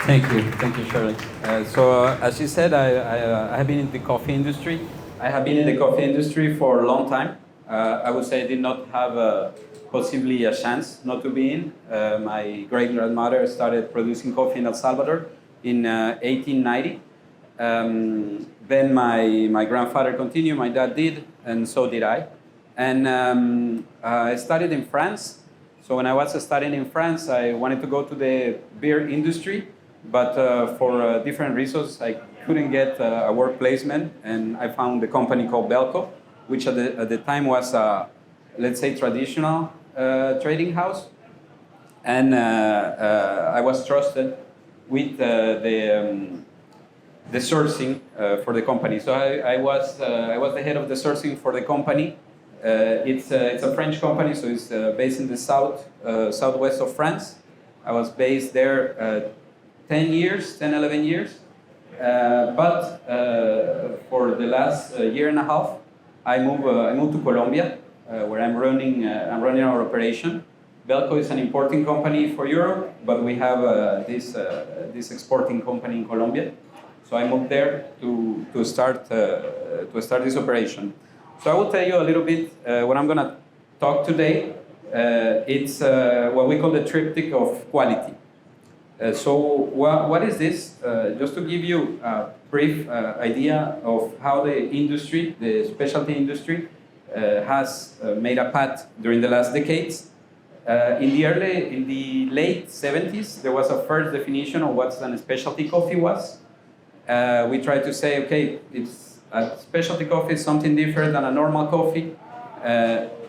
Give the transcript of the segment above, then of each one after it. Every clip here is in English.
Thank you, Shirley. As you said, I have been in the coffee industry. I have been in the coffee industry for a long time. I would say I did not have possibly a chance not to be in. My great-grandmother started producing coffee in El Salvador in 1890. Then my grandfather continued, my dad did, and so did I. And I studied in France. So when I was studying in France, I wanted to go to the beer industry, but for different reasons, I couldn't get a work placement, and I found a company called Belco, which at the time was, let's say, traditional trading house. And I was trusted with the sourcing for the company. So I was the head of the sourcing for the company. It's a French company, so it's based in the southwest of France. I was based there 10 years, 10, 11 years. But for the last year and a half, I moved to Colombia, where I'm running our operation. Belco is an importing company for Europe, but we have this exporting company in Colombia. So I moved there to start this operation. So I will tell you a little bit what I'm going to talk today. It's what we call the Tryptic of Quality. So what is this? Just to give you a brief idea of how the industry, the specialty industry, has made a path during the last decades. In the late 70s, there was a first definition of what a specialty coffee was. We tried to say, okay, a specialty coffee is something different than a normal coffee.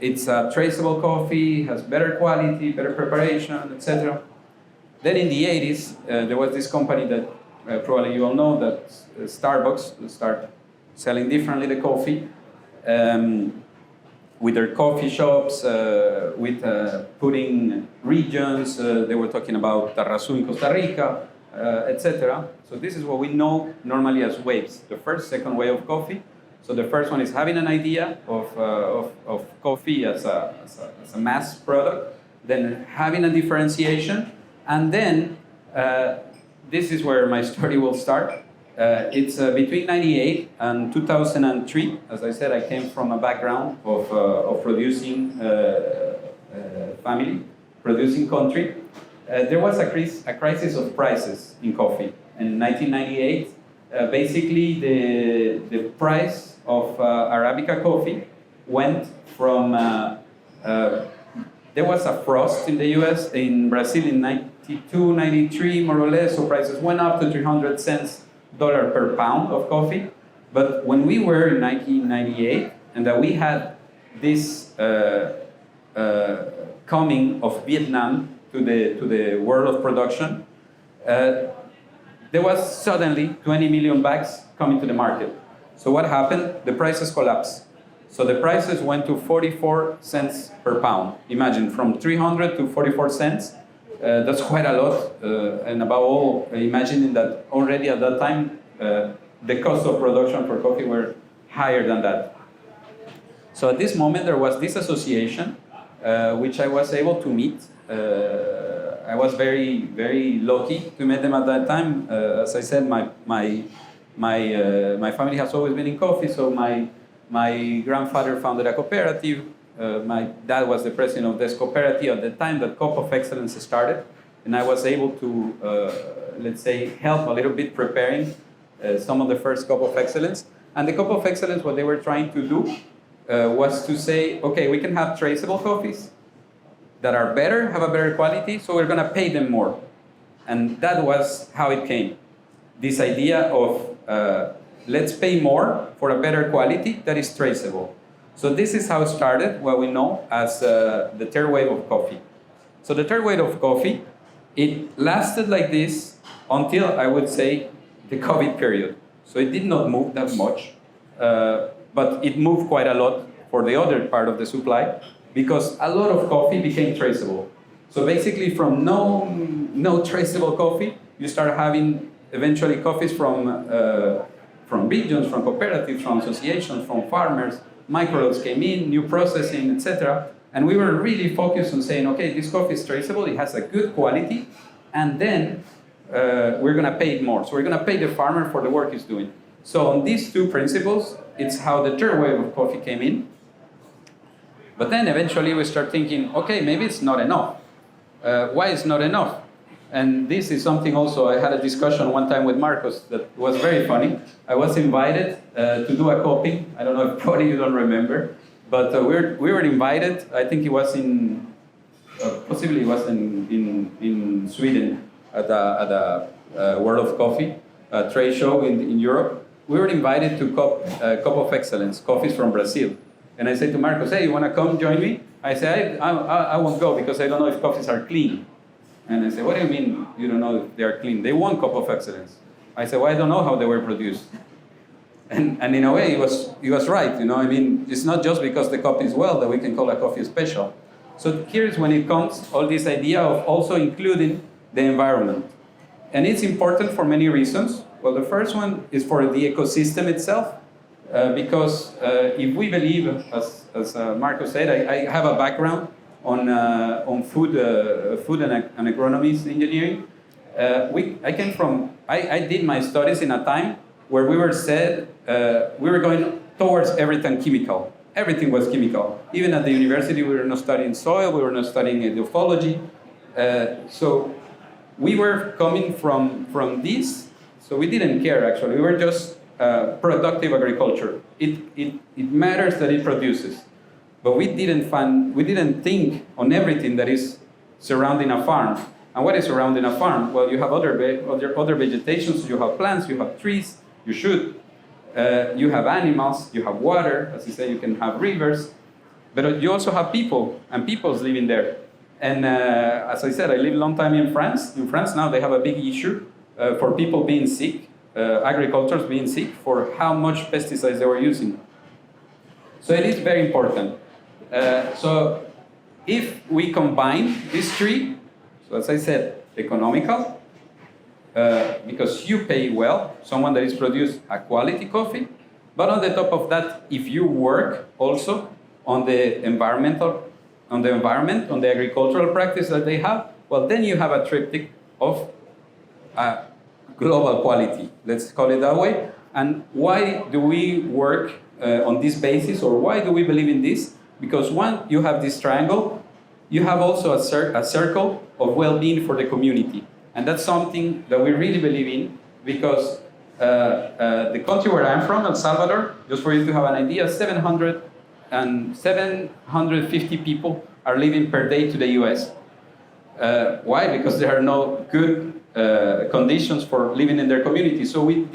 It's a traceable coffee, has better quality, better preparation, etc. Then in the 80s, there was this company that probably you all know, that Starbucks started selling differently the coffee, with their coffee shops, with putting regions. They were talking about Tarrazú in Costa Rica, etc. So this is what we know normally as waves, the first, second wave of coffee. So the first one is having an idea of coffee as a mass product, then having a differentiation, and then this is where my story will start. It's between 98 and 2003. As I said, I came from a background of producing family, producing country. There was a crisis of prices in coffee. In 1998, basically the price of Arabica coffee went from, there was a frost in the US, in Brazil in 92, 93 more or less, so prices went up to 300 cents per pound of coffee. But when we were in 1998, and that we had this coming of Vietnam to the world of production, there was suddenly 20 million bags coming to the market. So what happened? The prices collapsed. So the prices went to 44 cents per pound. Imagine, from 300 to 44 cents. That's quite a lot. And above all, imagining that already at that time, the cost of production for coffee were higher than that. So at this moment, there was this association, which I was able to meet. I was very, very lucky to meet them at that time. As I said, my family has always been in coffee, so my grandfather founded a cooperative. My dad was the president of this cooperative at the time that Cup of Excellence started, and I was able to, let's say, help a little bit preparing some of the first Cup of Excellence. And the Cup of Excellence, what they were trying to do was to say, okay, we can have traceable coffees that are better, have a better quality, so we're going to pay them more. And that was how it came. This idea of let's pay more for a better quality that is traceable. So this is how it started, what we know as the third wave of coffee. So the third wave of coffee, it lasted like this until, I would say, the COVID period. So it did not move that much, but it moved quite a lot for the other part of the supply, because a lot of coffee became traceable. So basically from no traceable coffee, you start having eventually coffees from regions, from cooperatives, from associations, from farmers. Microloads came in, new processing, etc. And we were really focused on saying, okay, this coffee is traceable, it has a good quality, and then we're going to pay it more. So we're going to pay the farmer for the work he's doing. So on these two principles, it's how the third wave of coffee came in. But then eventually we start thinking, okay, maybe it's not enough. Why is not enough? And this is something also, I had a discussion one time with Marcos that was very funny. I was invited to do a copy. I don't know if probably you don't remember, but we were invited. I think it was possibly it was in Sweden at a World of Coffee trade show in Europe. We were invited to Cup of Excellence, coffees from Brazil. And I said to Marcos, hey, you want to come join me? I said, I won't go because I don't know if coffees are clean. And I said, what do you mean you don't know if they are clean? They won Cup of Excellence. I said, well, I don't know how they were produced. And in a way, he was right. You know, I mean, it's not just because the coffee is well that we can call a coffee special. So here's when it comes, all this idea of also including the environment. And it's important for many reasons. Well, the first one is for the ecosystem itself. Because if we believe, as Marco said, I have a background on food and agronomy engineering. I did my studies in a time where we were going towards everything chemical. Everything was chemical. Even at the university, we were not studying soil, we were not studying edufology. So we were coming from this, so we didn't care actually. We were just productive agriculture. It matters that it produces, but we didn't think on everything that is surrounding a farm. And what is surrounding a farm? Well, you have other vegetations, you have plants, you have trees, you have animals, you have water, as you say, you can have rivers, but you also have people, and people's living there. And as I said, I lived a long time in France. In France now they have a big issue for people being sick. Agricultures being sick for how much pesticides they were using. So it is very important. So if we combine these three, so as I said, economical, because you pay well, someone that is produced a quality coffee, but on the top of that, if you work also on the environment, on the agricultural practice that they have, well, then you have a triptych of global quality, let's call it that way. And why do we work on this basis, or why do we believe in this? Because one, you have this triangle, you have also a circle of well-being for the community. And that's something that we really believe in, because the country where I'm from, El Salvador, just for you to have an idea, 750 people are living per day to the US. Why? Because there are no good conditions for living in their community. So we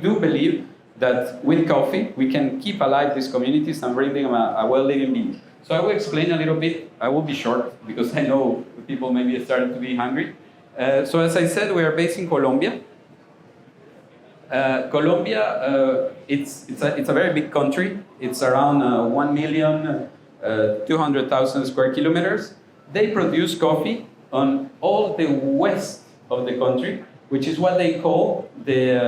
do believe that with coffee, we can keep alive these communities and bring them a well-living being. So I will explain a little bit. I will be short because I know people maybe starting to be hungry. So as I said, we are based in Colombia. Colombia, it's a very big country. It's around 1,200,000 square kilometers. They produce coffee on all the west of the country, which is what they call the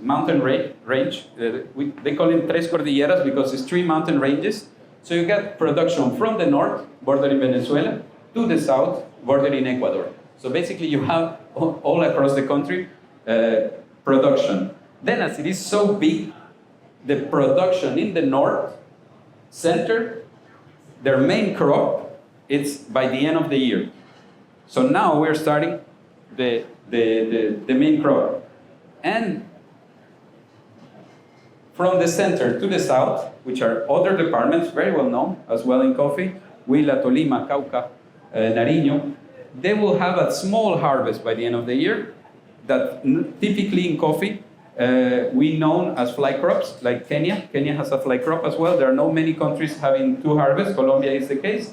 mountain range. They call it Tres Cordilleras because it's three mountain ranges. So you get production from the north, bordering Venezuela, to the south, bordering Ecuador. So basically you have all across the country production. Then as it is so big, the production in the north center, their main crop, it's by the end of the year. So now we're starting the main crop. And from the center to the south, which are other departments, very well known as well in coffee, Huila, Tolima, Cauca, Nariño, they will have a small harvest by the end of the year that typically in coffee we known as fly crops, like Kenya. Kenya has a fly crop as well. There are not many countries having two harvests. Colombia is the case.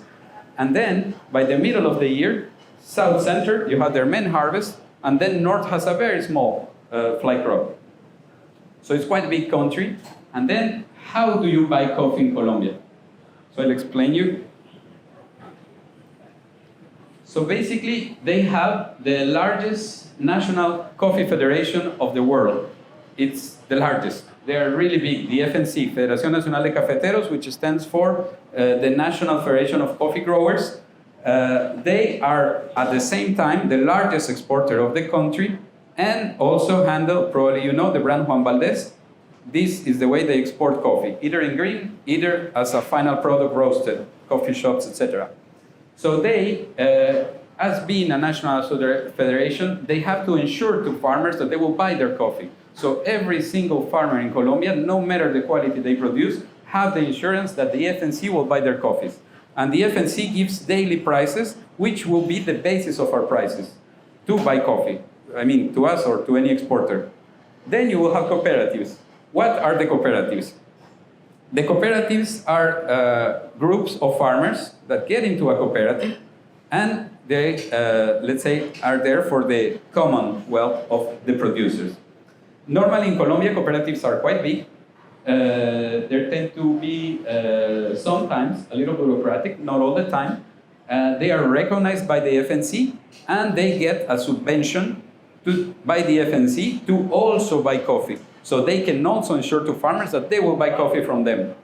And then by the middle of the year, south center, you have their main harvest, and then north has a very small fly crop. So it's quite a big country. And then how do you buy coffee in Colombia? So I'll explain you. So basically, they have the largest national coffee federation of the world. It's the largest. They are really big. The FNC, Federación Nacional de Cafeteros, which stands for the National Federation of Coffee Growers. They are at the same time the largest exporter of the country and also handle, probably you know, the brand Juan Valdez. This is the way they export coffee, either in green, either as a final product roasted, coffee shops, etc. So they, as being a national federation, they have to ensure to farmers that they will buy their coffee. So every single farmer in Colombia, no matter the quality they produce, have the insurance that the FNC will buy their coffees. And the FNC gives daily prices, which will be the basis of our prices to buy coffee. I mean, to us or to any exporter. Then you will have cooperatives. What are the cooperatives? The cooperatives are groups of farmers that get into a cooperative and they, let's say, are there for the commonwealth of the producers. Normally in Colombia, cooperatives are quite big. They tend to be sometimes a little bureaucratic, not all the time. They are recognized by the FNC and they get a subvention by the FNC to also buy coffee. So they can also ensure to farmers that they will buy coffee from them.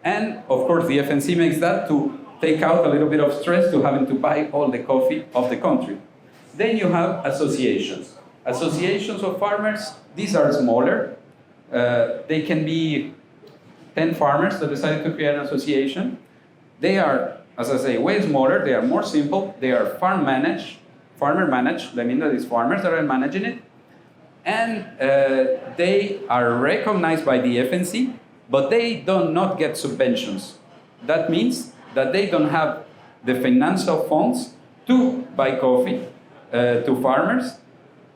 And of course the FNC makes that to take out a little bit of stress to having to buy all the coffee of the country. Then you have associations. Associations of farmers, these are smaller. They can be 10 farmers that decided to create an association. They are, as I say, way smaller. They are more simple. They are farmer managed. I mean that is farmers that are managing it. And they are recognized by the FNC, but they do not get subventions. That means that they don't have the financial funds to buy coffee to farmers,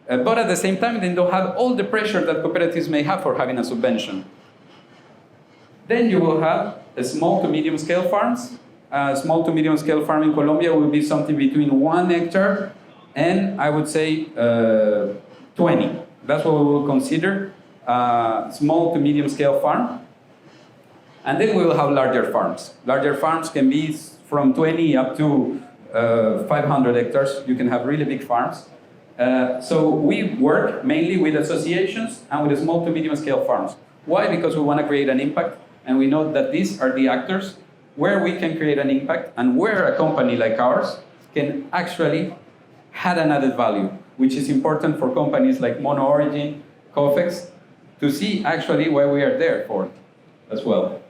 but at the same time, they don't have all the pressure that cooperatives may have for having a subvention. Then you will have small to medium scale farms. Small to medium scale farm in Colombia will be something between 1 hectare and I would say 20. That's what we will consider small to medium scale farm. And then we will have larger farms. Larger farms can be from 20 up to 500 hectares. You can have really big farms. So we work mainly with associations and with small to medium scale farms. Why? Because we want to create an impact, and we know that these are the actors where we can create an impact and where a company like ours can actually have an added value, which is important for companies like Mono Origin, Cofex, to see actually why we are there for as well.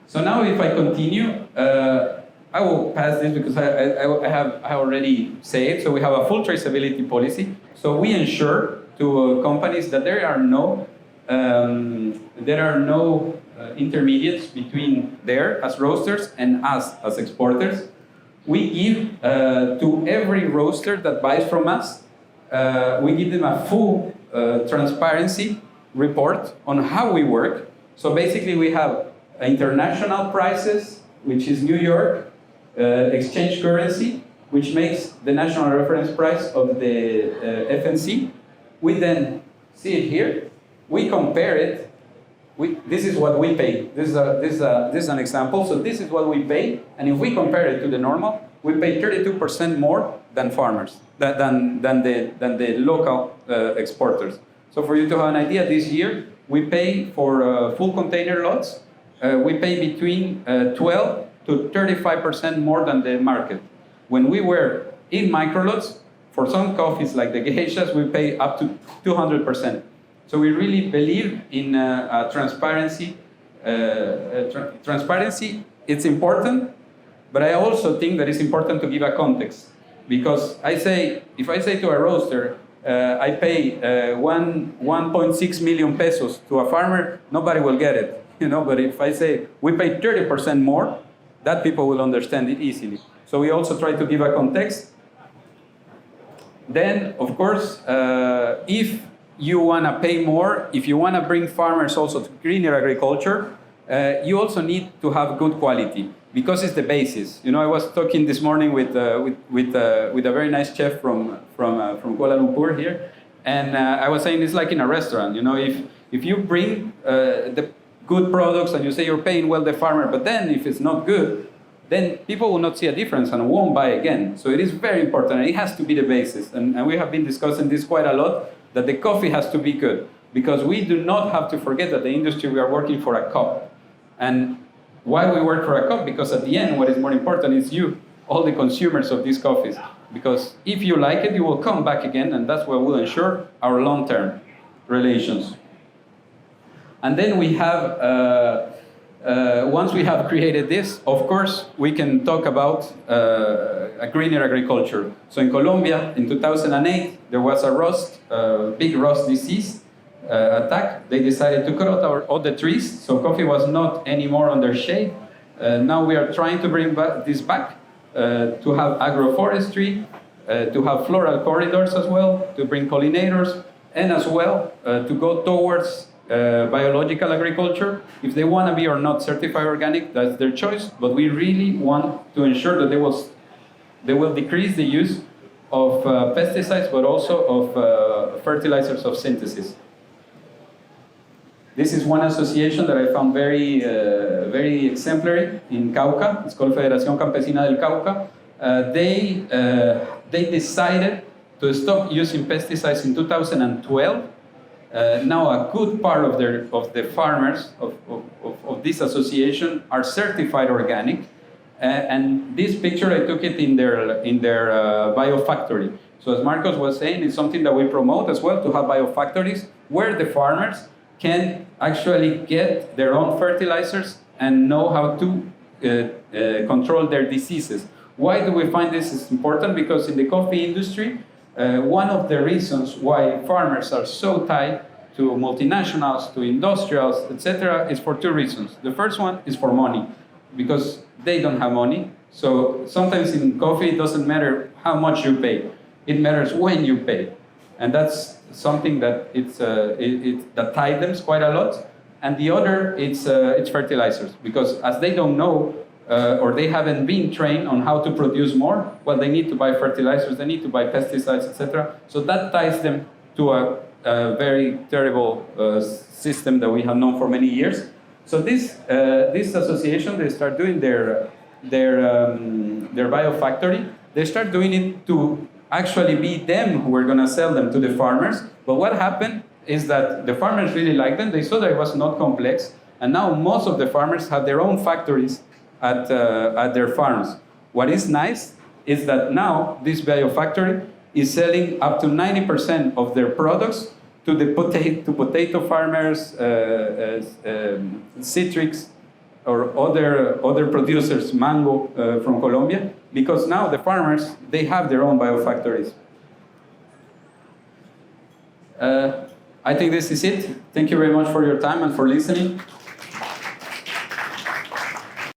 So now if I continue, I will pass this because I already said it. So we have a full traceability policy. So we ensure to companies that there are no intermediates between there as roasters and us as exporters. We give to every roaster that buys from us, we give them a full transparency report on how we work. So basically we have international prices, which is New York, exchange currency, which makes the national reference price of the FNC. We then see it here. We compare it. This is what we pay. This is an example. So this is what we pay, and if we compare it to the normal, we pay 32% more than farmers, than the local exporters. So for you to have an idea, this year we pay for full container lots. We pay between 12 to 35% more than the market. When we were in microlots, for some coffees like the geishas, we pay up to 200%. So we really believe in transparency. Transparency, it's important, but I also think that it's important to give a context. Because if I say to a roaster, I pay 1.6 million pesos to a farmer, nobody will get it. But if I say we pay 30% more, that people will understand it easily. So we also try to give a context. Then, of course, if you want to pay more, if you want to bring farmers also to greener agriculture, you also need to have good quality because it's the basis. I was talking this morning with a very nice chef from Kuala Lumpur here, and I was saying it's like in a restaurant. If you bring the good products and you say you're paying well the farmer, but then if it's not good, then people will not see a difference and won't buy again. So it is very important, and it has to be the basis. And we have been discussing this quite a lot, that the coffee has to be good, because we do not have to forget that the industry, we are working for a cup. And Why we work for a cup? Because at the end, what is more important is you, all the consumers of these coffees. Because if you like it, you will come back again, and that's what will ensure our long-term relations. And then we have, once we have created this, of course, we can talk about a greener agriculture. So in Colombia, in 2008, there was a big rust disease attack. They decided to cut out all the trees, so coffee was not anymore under shade. Now we are trying to bring this back, to have agroforestry, to have floral corridors as well, to bring pollinators, and as well to go towards biological agriculture. If they want to be or not certified organic, that's their choice, but we really want to ensure that they will decrease the use of pesticides, but also of fertilizers of synthesis. This is one association that I found very exemplary in Cauca. It's called Federación Campesina del Cauca. They decided to stop using pesticides in 2012. Now a good part of the farmers of this association are certified organic. And this picture, I took it in their biofactory. So as Marcos was saying, it's something that we promote as well, to have biofactories where the farmers can actually get their own fertilizers and know how to control their diseases. Why do we find this is important? Because in the coffee industry, one of the reasons why farmers are so tied to multinationals, to industrials, etc., is for two reasons. The first one is for money, because they don't have money. So sometimes in coffee, it doesn't matter how much you pay. It matters when you pay. And that's something that that ties them quite a lot. And the other, it's fertilizers, because as they don't know, or they haven't been trained on how to produce more, well, they need to buy fertilizers, they need to buy pesticides, etc. So that ties them to a very terrible system that we have known for many years. So this association, they start doing their biofactory. They start doing it to actually be them who were going to sell them to the farmers. But what happened is that the farmers really liked them. They saw that it was not complex. And now most of the farmers have their own factories at their farms. What is nice is that now this biofactory is selling up to 90% of their products to the potato farmers, citrus, or other producers, mango from Colombia, because now the farmers, they have their own biofactories. I think this is it. Thank you very much for your time and for listening.